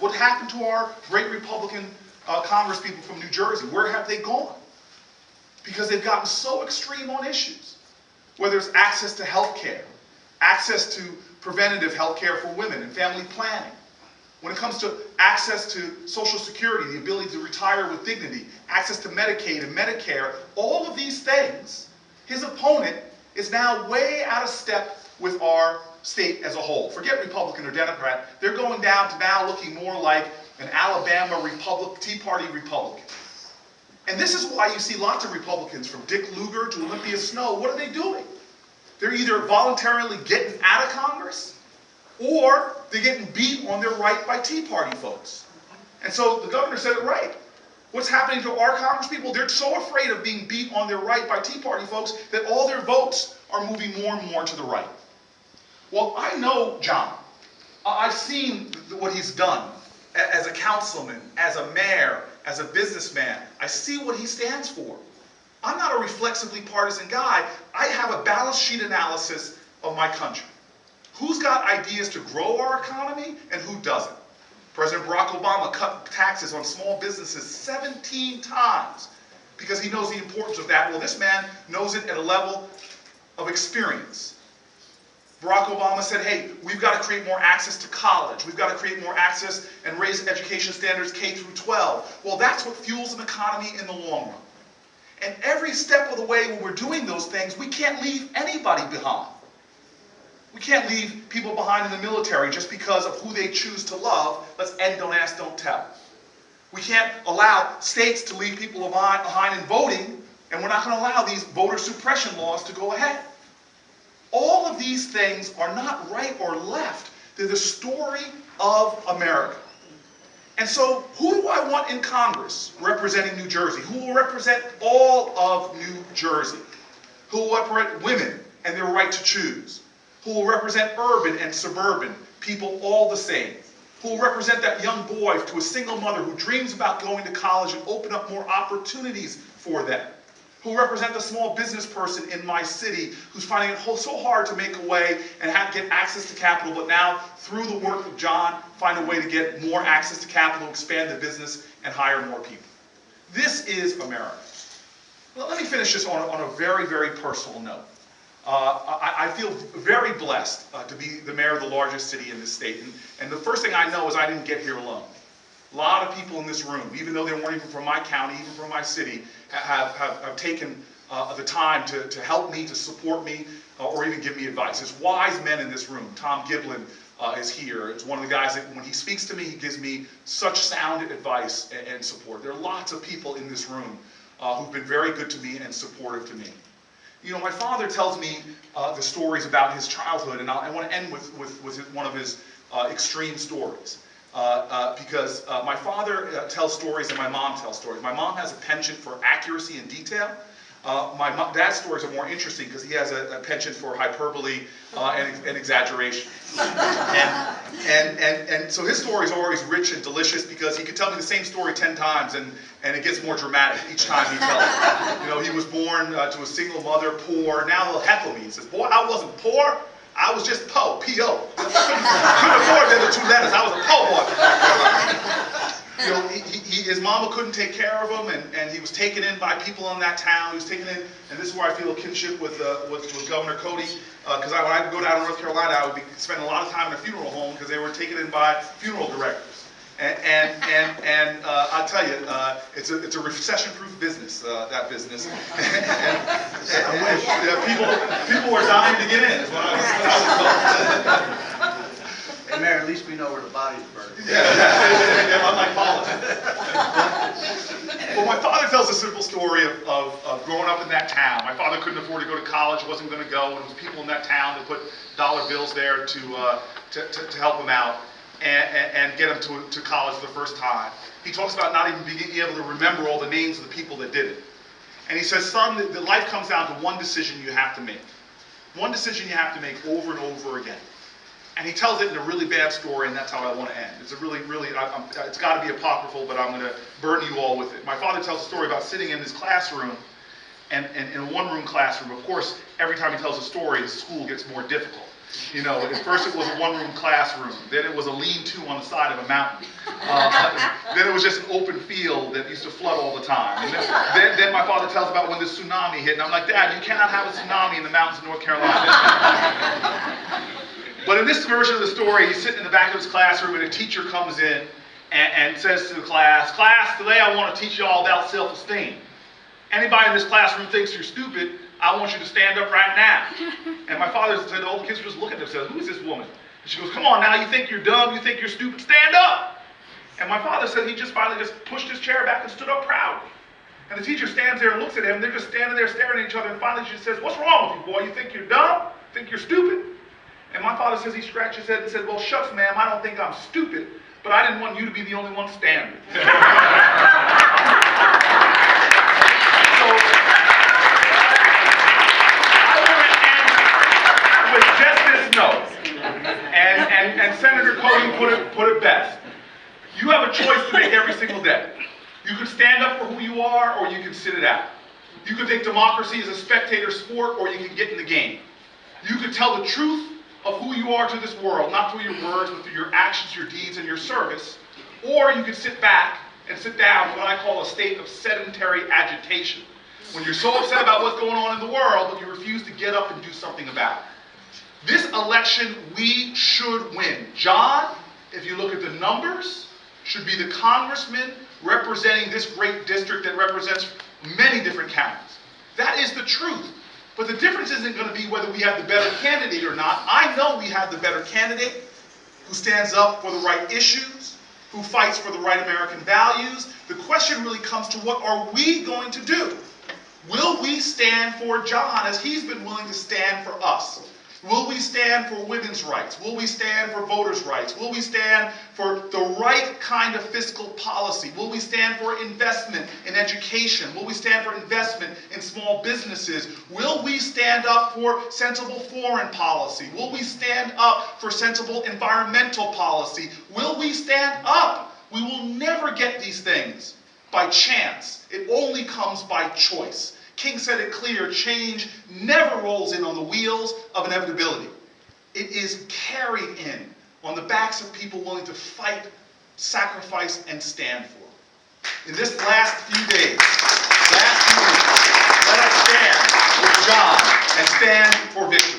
What happened to our great Republican congresspeople from New Jersey? Where have they gone? Because they've gotten so extreme on issues. Whether it's access to health care, access to preventative health care for women and family planning. When it comes to access to Social Security, the ability to retire with dignity, access to Medicaid and Medicare, all of these things, his opponent is now way out of step with our state as a whole. Forget Republican or Democrat. They're going down to now looking more like an Alabama Tea Party Republican. And this is why you see lots of Republicans, from Dick Lugar to Olympia Snowe. What are they doing? They're either voluntarily getting out of Congress, or they're getting beat on their right by Tea Party folks. And so the governor said it right. What's happening to our congresspeople? They're so afraid of being beat on their right by Tea Party folks that all their votes are moving more and more to the right. Well, I know John. I've seen what he's done as a councilman, as a mayor, as a businessman. I see what he stands for. I'm not a reflexively partisan guy. I have a balance sheet analysis of my country. Who's got ideas to grow our economy and who doesn't? President Barack Obama cut taxes on small businesses 17 times because he knows the importance of that. Well, this man knows it at a level of experience. Barack Obama said, hey, we've got to create more access to college. We've got to create more access and raise education standards K through 12. Well, that's what fuels an economy in the long run. And every step of the way when we're doing those things, we can't leave anybody behind. We can't leave people behind in the military just because of who they choose to love. Let's end, don't ask, don't tell. We can't allow states to leave people behind in voting, and we're not going to allow these voter suppression laws to go ahead. All of these things are not right or left. They're the story of America. And so, who do I want in Congress representing New Jersey? Who will represent all of New Jersey? Who will represent women and their right to choose? Who will represent urban and suburban people all the same? Who will represent that young boy to a single mother who dreams about going to college and open up more opportunities for them? Who will represent the small business person in my city who's finding it so hard to make a way and get access to capital, but now, through the work of John, find a way to get more access to capital, expand the business, and hire more people. This is America. Well, let me finish this on a very, very personal note. I feel very blessed to be the mayor of the largest city in this state. And the first thing I know is I didn't get here alone. A lot of people in this room, even though they weren't even from my county, even from my city, have taken the time to help me, to support me, or even give me advice. There's wise men in this room. Tom Giblin is here. It's one of the guys that when he speaks to me, he gives me such sound advice and support. There are lots of people in this room who've been very good to me and supportive to me. You know, my father tells me the stories about his childhood, and I want to end with one of his extreme stories. Because my father tells stories and my mom tells stories. My mom has a penchant for accuracy and detail. My dad's stories are more interesting because he has a penchant for hyperbole and exaggeration. And so his stories are always rich and delicious because he could tell me the same story 10 times and it gets more dramatic each time he tells it. You know, he was born to a single mother, poor. Now he'll heckle me. He says, boy, I wasn't poor. I was just po, P-O. Couldn't afford the other two letters. I was a po boy. You know, his mama couldn't take care of him, and he was taken in by people in that town. He was taken in, and this is where I feel a kinship with Governor Cody, because when I would go down to North Carolina, I would be spending a lot of time in a funeral home because they were taken in by funeral directors. And I'll tell you, it's a recession-proof business, that business. People were dying to get in, is what I was told. Hey, Mayor, at least we know where the bodies burned. Yeah, unlike politics. Well, my father tells a simple story of growing up in that town. My father couldn't afford to go to college, wasn't going to go, and there was people in that town that put dollar bills there to help him out. And get him to college for the first time. He talks about not even being able to remember all the names of the people that did it. And he says, son, the life comes down to one decision you have to make. One decision you have to make over and over again. And he tells it in a really bad story, and that's how I want to end. It's a really, it's got to be apocryphal, but I'm going to burden you all with it. My father tells a story about sitting in his classroom, and in a one-room classroom. Of course, every time he tells a story, the school gets more difficult. You know, at first it was a one-room classroom. Then it was a lean-to on the side of a mountain. Then it was just an open field that used to flood all the time. And then my father tells about when the tsunami hit, and I'm like, Dad, you cannot have a tsunami in the mountains of North Carolina. But in this version of the story, he's sitting in the back of his classroom, and a teacher comes in and says to the class, today I want to teach you all about self-esteem. Anybody in this classroom thinks you're stupid, I want you to stand up right now. And my father said, all the kids were just looking at him and said, who is this woman? And she goes, come on now, you think you're dumb, you think you're stupid, stand up. And my father said he just finally just pushed his chair back and stood up proudly. And the teacher stands there and looks at him, and they're just standing there staring at each other, and finally she says, what's wrong with you, boy? You think you're dumb? Think you're stupid? And my father says he scratched his head and said, well, shucks, ma'am, I don't think I'm stupid, but I didn't want you to be the only one standing. And Senator Cody put it best. You have a choice to make every single day. You can stand up for who you are, or you can sit it out. You can think democracy is a spectator sport, or you can get in the game. You can tell the truth of who you are to this world, not through your words, but through your actions, your deeds, and your service. Or you can sit back and sit down in what I call a state of sedentary agitation. When you're so upset about what's going on in the world, but you refuse to get up and do something about it. This election, we should win. John, if you look at the numbers, should be the congressman representing this great district that represents many different counties. That is the truth. But the difference isn't going to be whether we have the better candidate or not. I know we have the better candidate who stands up for the right issues, who fights for the right American values. The question really comes to what are we going to do? Will we stand for John as he's been willing to stand for us? Will we stand for women's rights? Will we stand for voters' rights? Will we stand for the right kind of fiscal policy? Will we stand for investment in education? Will we stand for investment in small businesses? Will we stand up for sensible foreign policy? Will we stand up for sensible environmental policy? Will we stand up? We will never get these things by chance. It only comes by choice. King said it clear, change never rolls in on the wheels of inevitability. It is carried in on the backs of people willing to fight, sacrifice, and stand for. In this last few days, let us stand with John and stand for victory.